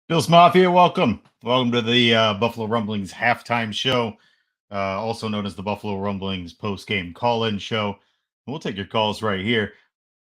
Bills Mafia, welcome. Welcome to the Buffalo Rumblings halftime show, also known as the Buffalo Rumblings postgame call-in show. We'll take your calls right here.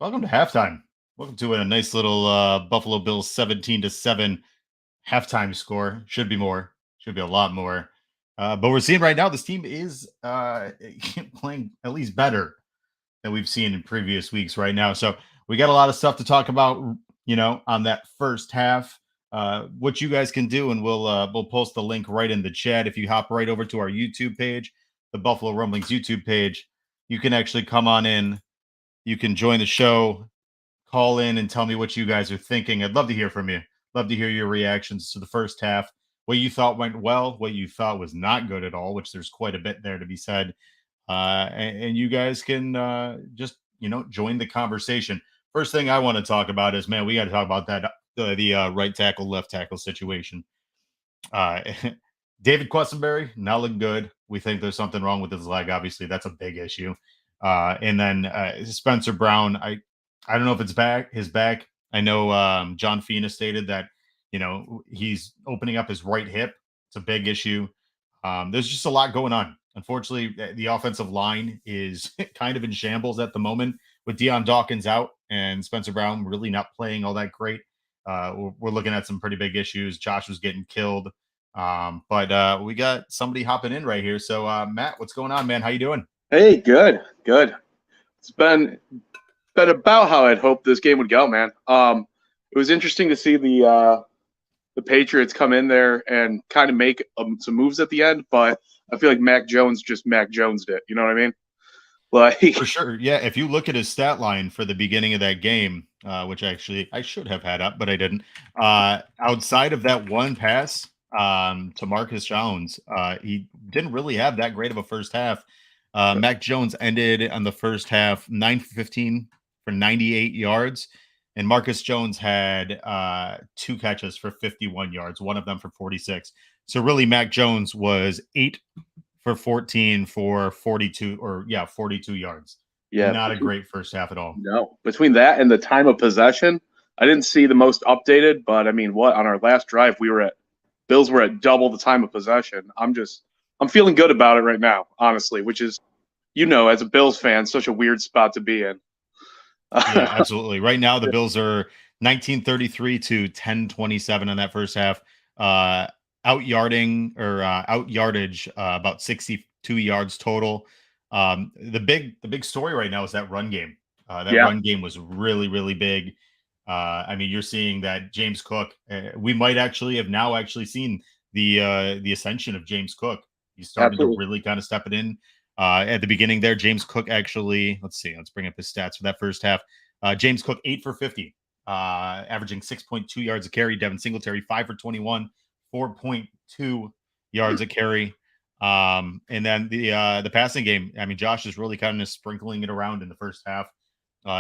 Welcome to halftime. Welcome to a nice little Buffalo Bills 17-7 halftime score. Should be more. Should be a lot more. But we're seeing right now this team is playing at least better than we've seen in previous weeks right now. So we got a lot of stuff to talk about, on that first half. What you guys can do, and we'll post the link right in the chat. If you hop right over to our YouTube page, the Buffalo Rumblings YouTube page, you can actually come on in. You can join the show, call in, and tell me what you guys are thinking. I'd love to hear from you. Love to hear your reactions to the first half. What you thought went well, what you thought was not good at all, which there's quite a bit there to be said. And you guys can just join the conversation. First thing I want to talk about is, man, we got to talk about that the right tackle, left tackle situation. David Questenberry not looking good. We think there's something wrong with his leg. Obviously, that's a big issue. And then Spencer Brown, I don't know if it's his back. I know John Fina stated that he's opening up his right hip. It's a big issue. There's just a lot going on. Unfortunately, the offensive line is kind of in shambles at the moment with Deion Dawkins out and Spencer Brown really not playing all that great. We're looking at some pretty big issues. Josh was getting killed. But we got somebody hopping in right here. So, Matt, what's going on, man? How you doing? Hey, good. It's been about how I'd hoped this game would go, man. It was interesting to see the Patriots come in there and kind of make some moves at the end, but I feel like Mac Jones just Mac Jones'd it. You know what I mean? Like for sure, yeah. If you look at his stat line for the beginning of that game, which actually I should have had up, but I didn't. Outside of that one pass to Marcus Jones, he didn't really have that great of a first half. Mac Jones ended on the first half 9 for 15 for 98 yards. And Marcus Jones had 2 catches for 51 yards, one of them for 46. So really, Mac Jones was 8 for 14 for 42 yards. Yeah, not a great first half at all. No, between that and the time of possession, I didn't see the most updated, but I mean, on our last drive, Bills were at double the time of possession. I'm feeling good about it right now, honestly, which is, as a Bills fan, such a weird spot to be in. Yeah, absolutely. Right now, the Bills are 1933 to 1027 in that first half. Out yardage about 62 yards total. The big story right now is that run game. Run game was really, really big. I mean, you're seeing that James Cook. We might actually have now seen the ascension of James Cook. He's starting to really kind of step it in. At the beginning there, James Cook actually, let's bring up his stats for that first half. James Cook 8 for 50, averaging 6.2 yards a carry. Devin Singletary 5 for 21, 4.2 yards a carry. And then the passing game, I mean, Josh is really kind of sprinkling it around in the first half.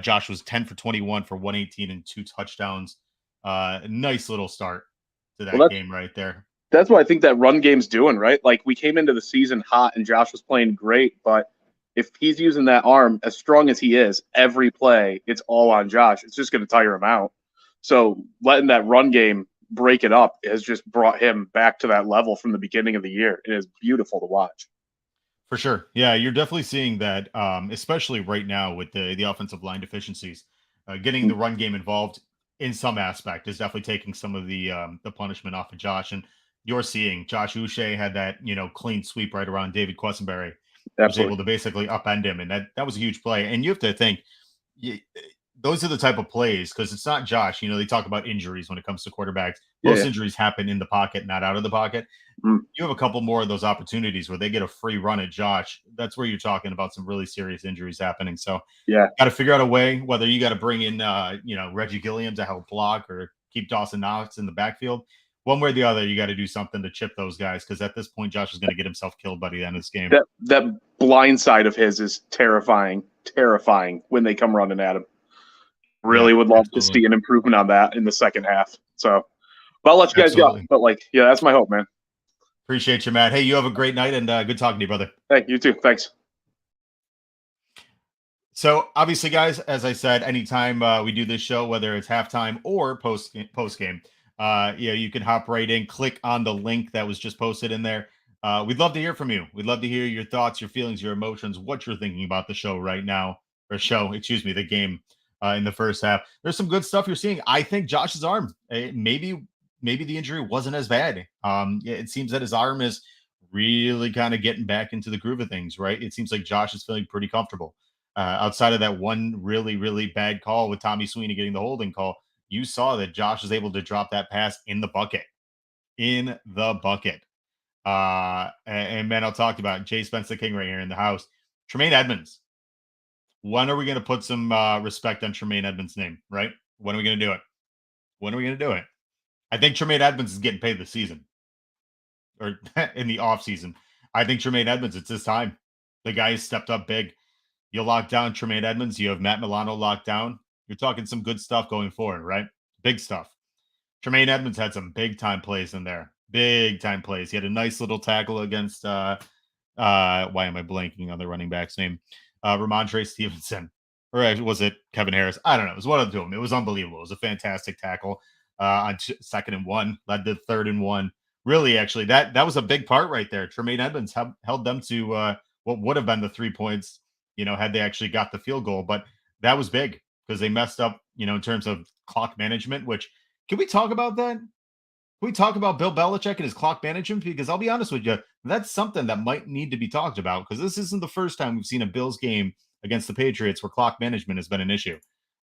Josh was 10 for 21 for 118 and 2 touchdowns. Nice little start to that game right there. That's what I think that run game's doing, right? Like, we came into the season hot and Josh was playing great, but if he's using that arm as strong as he is, every play, it's all on Josh. It's just going to tire him out. So letting that run game break it up has just brought him back to that level from the beginning of the year. It is beautiful to watch. For sure. Yeah, you're definitely seeing that, especially right now with the offensive line deficiencies. Getting the run game involved in some aspect is definitely taking some of the punishment off of Josh. And you're seeing Josh Uche had that, clean sweep right around David Questenberry. Was able to basically upend him. And that was a huge play. And you have to think, those are the type of plays, because it's not Josh. They talk about injuries when it comes to quarterbacks. Most injuries happen in the pocket, not out of the pocket. You have a couple more of those opportunities where they get a free run at Josh. That's where you're talking about some really serious injuries happening. So got to figure out a way, whether you got to bring in, Reggie Gilliam to help block or keep Dawson Knox in the backfield. One way or the other, you got to do something to chip those guys, because at this point, Josh is going to get himself killed by the end of this game. That blind side of his is terrifying when they come running at him. Really would love to see an improvement on that in the second half. So, but I'll let you guys go. But that's my hope, man. Appreciate you, Matt. Hey, you have a great night, and good talking to you, brother. Hey, you too. Thanks. So, obviously, guys, as I said, anytime we do this show, whether it's halftime or post game, You can hop right in, click on the link that was just posted in there. We'd love to hear from you. We'd love to hear your thoughts, your feelings, your emotions, what you're thinking about the show right now, the game in the first half. There's some good stuff you're seeing. I think Josh's arm, maybe the injury wasn't as bad. It seems that his arm is really kind of getting back into the groove of things, right? It seems like Josh is feeling pretty comfortable. Outside of that one really, really bad call with Tommy Sweeney getting the holding call, you saw that Josh was able to drop that pass in the bucket. In the bucket. And Mano talked about Jay Spence the King right here in the house. Tremaine Edmonds. When are we going to put some respect on Tremaine Edmonds' name, right? When are we going to do it? When are we going to do it? I think Tremaine Edmonds is getting paid this season or in the offseason. I think Tremaine Edmonds, it's his time. The guy has stepped up big. You lock down Tremaine Edmonds. You have Matt Milano locked down. You're talking some good stuff going forward, right? Big stuff. Tremaine Edmonds had some big time plays in there. Big time plays. He had a nice little tackle against why am I blanking on the running back's name? Ramondre Stevenson. Or was it Kevin Harris? I don't know. It was one of them. It was unbelievable. It was a fantastic tackle on 2nd and 1, led to 3rd and 1. Really, actually, that was a big part right there. Tremaine Edmonds held them to what would have been the 3 points, had they actually got the field goal. But that was big because they messed up, in terms of clock management, which can we talk about that? Can we talk about Bill Belichick and his clock management? Because I'll be honest with you, that's something that might need to be talked about because this isn't the first time we've seen a Bills game against the Patriots where clock management has been an issue.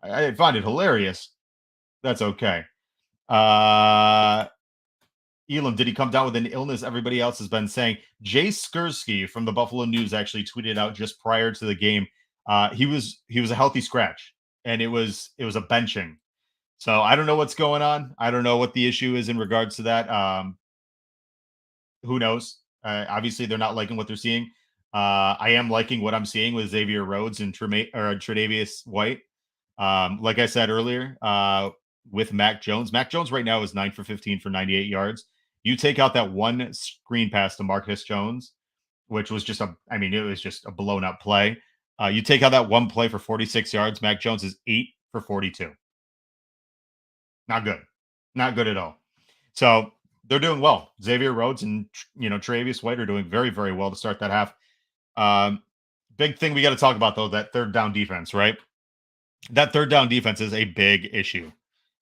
I find it hilarious. That's okay. Elam, did he come down with an illness? Everybody else has been saying. Jay Skursky from the Buffalo News actually tweeted out just prior to the game. He was a healthy scratch, and it was a benching. So I don't know what's going on. I don't know what the issue is in regards to that. Who knows? Obviously, they're not liking what they're seeing. I am liking what I'm seeing with Xavier Rhodes and Tre'Davious White. Like I said earlier, with Mac Jones. Mac Jones right now is 9 for 15 for 98 yards. You take out that one screen pass to Marcus Jones, which was just it was just a blown up play. You take out that one play for 46 yards. Mac Jones is 8 for 42. Not good. Not good at all. So they're doing well. Xavier Rhodes and Tre'Davious White are doing very, very well to start that half. Big thing we got to talk about though, that third down defense, right? That third down defense is a big issue.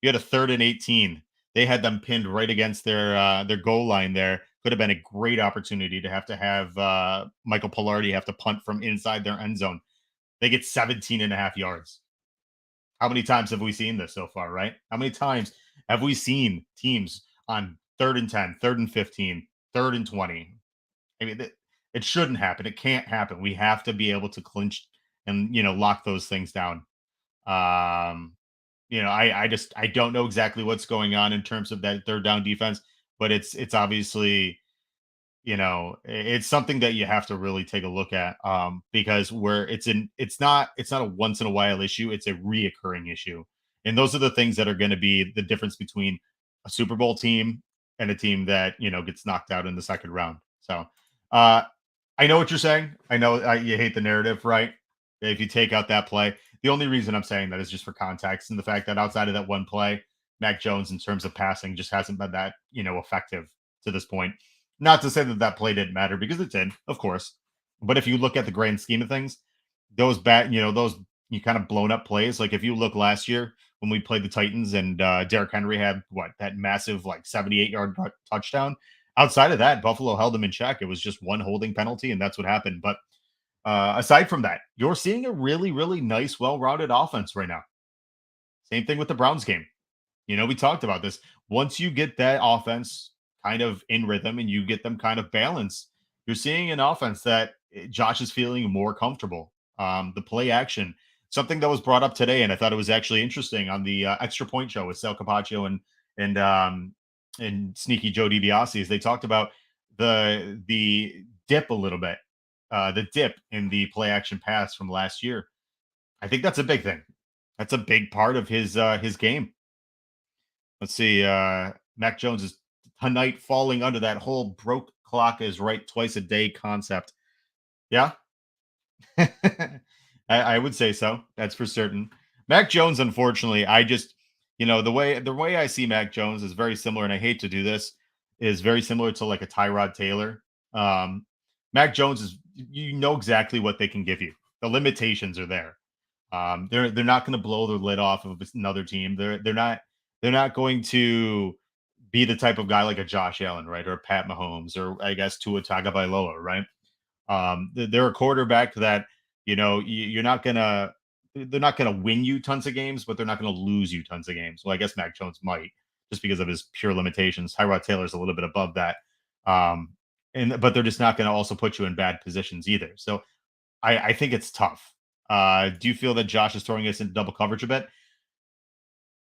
You had a 3rd and 18. They had them pinned right against their goal line there. Could have been a great opportunity to have Michael Pilardi have to punt from inside their end zone. They get 17 and a half yards. How many times have we seen this so far, right? How many times have we seen teams on 3rd and 10, 3rd and 15, 3rd and 20? I mean, it shouldn't happen. It can't happen. We have to be able to clinch and, lock those things down. I don't know exactly what's going on in terms of that third down defense, but it's obviously, it's something that you have to really take a look at because it's not a once in a while issue. It's a reoccurring issue. And those are the things that are going to be the difference between a Super Bowl team and a team that, gets knocked out in the second round. So I know what you're saying. I know you hate the narrative, right? If you take out that play, the only reason I'm saying that is just for context and the fact that outside of that one play, Mac Jones, in terms of passing, just hasn't been that, effective to this point. Not to say that play didn't matter because it did, of course. But if you look at the grand scheme of things, those you kind of blown up plays. Like if you look last year when we played the Titans and Derrick Henry had that massive 78-yard touchdown. Outside of that, Buffalo held them in check. It was just one holding penalty, and that's what happened. But aside from that, you're seeing a really, really nice, well-rounded offense right now. Same thing with the Browns game. We talked about this. Once you get that offense kind of in rhythm and you get them kind of balanced, you're seeing an offense that Josh is feeling more comfortable. The play action, something that was brought up today, and I thought it was actually interesting on the Extra Point show with Sal Capaccio and Sneaky Joe DiBiase, is they talked about the dip a little bit, the dip in the play action pass from last year. I think that's a big thing. That's a big part of his game. Let's see. Mac Jones is tonight falling under that whole broke clock is right twice a day concept. Yeah. I would say so. That's for certain. Mac Jones, unfortunately, the way I see Mac Jones is very similar, and I hate to do this, is very similar to like a Tyrod Taylor. Mac Jones is, exactly what they can give you. The limitations are there. They're not going to blow the lid off of another team. They're not going to be the type of guy like a Josh Allen, right, or Pat Mahomes, or I guess Tua Tagovailoa, right? They're a quarterback that you're not gonna. They're not going to win you tons of games, but they're not going to lose you tons of games. Well, I guess Mac Jones might, just because of his pure limitations. Tyrod Taylor's a little bit above that, but they're just not going to also put you in bad positions either. So I think it's tough. Do you feel that Josh is throwing us into double coverage a bit?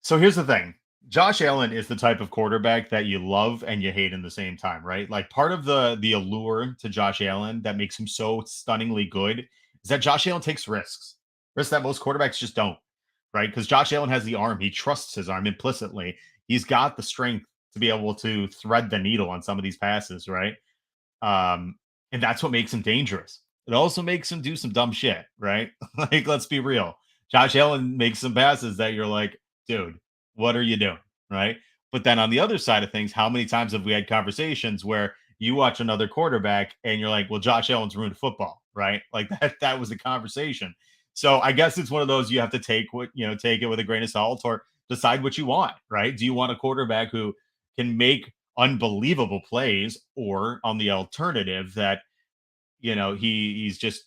So here's the thing. Josh Allen is the type of quarterback that you love and you hate in the same time, right? Like part of the allure to Josh Allen that makes him so stunningly good is that Josh Allen takes risks that most quarterbacks just don't, right? Because Josh Allen has the arm. He trusts his arm implicitly. He's got the strength to be able to thread the needle on some of these passes, right? And that's what makes him dangerous. It also makes him do some dumb shit, right? Like, let's be real. Josh Allen makes some passes that you're like, dude, what are you doing? Right. But then on the other side of things, how many times have we had conversations where you watch another quarterback and you're like, well, Josh Allen's ruined football, right? Like that was the conversation. So I guess it's one of those you have to take it with a grain of salt or decide what you want, right? Do you want a quarterback who can make unbelievable plays, or on the alternative that he's just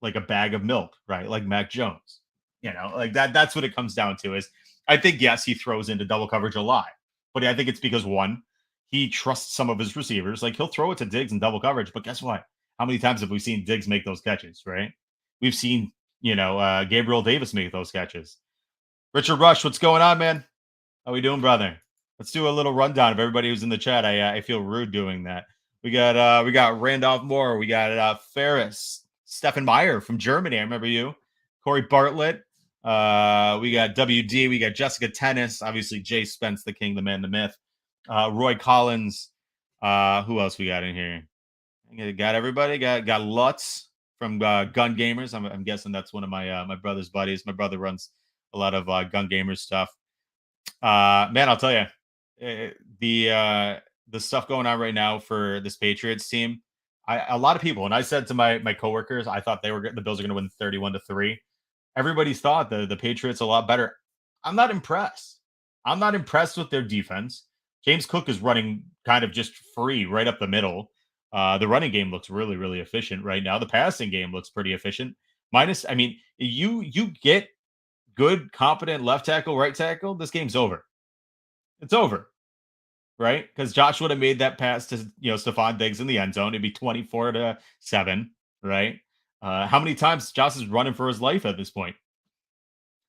like a bag of milk, right? Like Mac Jones. Like that's what it comes down to. Is I think, yes, he throws into double coverage a lot, but I think it's because, one, he trusts some of his receivers. Like he'll throw it to Diggs in double coverage, but guess what? How many times have we seen Diggs make those catches, right? We've seen, Gabriel Davis make those catches. Richard Rush, what's going on, man? How we doing, brother? Let's do a little rundown of everybody who's in the chat. I feel rude doing that. We got Randolph Moore. We got Ferris, Stefan Meyer from Germany. I remember you. Corey Bartlett. We got WD. We got Jessica Tennis. Obviously, Jay Spence, the king, the man, the myth. Roy Collins. Who else we got in here? Got everybody. Got Lutz from Gun Gamers. I'm guessing that's one of my brother's buddies. My brother runs a lot of Gun Gamers stuff. Man, I'll tell you, the stuff going on right now for this Patriots team. A lot of people, and I said to my coworkers, I thought the Bills are going to win 31-3. Everybody's thought the Patriots a lot better. I'm not impressed. I'm not impressed with their defense. James Cook is running kind of just free right up the middle. The running game looks really, really efficient right now. The passing game looks pretty efficient. You get good, competent left tackle, right tackle, this game's over. It's over, right? Because Josh would have made that pass to Stephon Diggs in the end zone. It'd be 24-7, right? How many times Josh is running for his life at this point?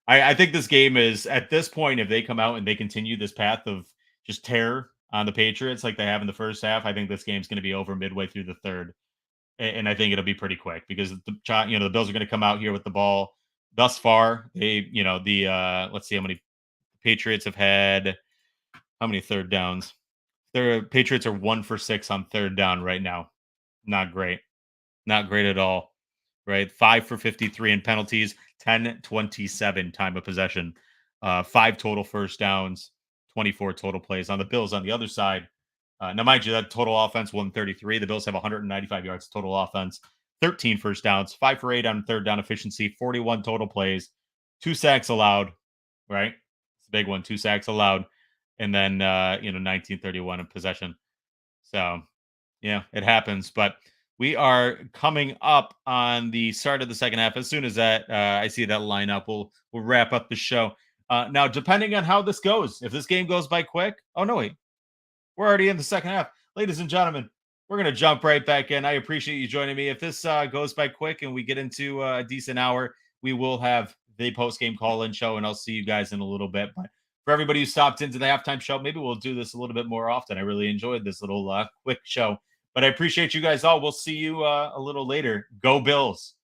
I think this game is, at this point, if they come out and they continue this path of just terror on the Patriots like they have in the first half, I think this game's going to be over midway through the third. And I think it'll be pretty quick because the Bills are going to come out here with the ball. Thus far, let's see how many Patriots have had. How many third downs? Their Patriots are 1 for 6 on third down right now. Not great. Not great at all. Right? 5 for 53 in penalties, 10-27 time of possession, 5 total first downs, 24 total plays. On the Bills on the other side, now mind you, that total offense 133. The Bills have 195 yards total offense, 13 first downs, 5 for 8 on third down efficiency, 41 total plays, 2 sacks allowed, right? It's a big one, 2 sacks allowed, and then 1931 in possession. So, yeah, it happens. But we are coming up on the start of the second half. As soon as that I see that lineup, we'll wrap up the show. Now, depending on how this goes, if this game goes by quick, wait, we're already in the second half. Ladies and gentlemen, we're going to jump right back in. I appreciate you joining me. If this goes by quick and we get into a decent hour, we will have the post-game call-in show, and I'll see you guys in a little bit. But for everybody who stopped into the halftime show, maybe we'll do this a little bit more often. I really enjoyed this little quick show. But I appreciate you guys all. We'll see you a little later. Go Bills.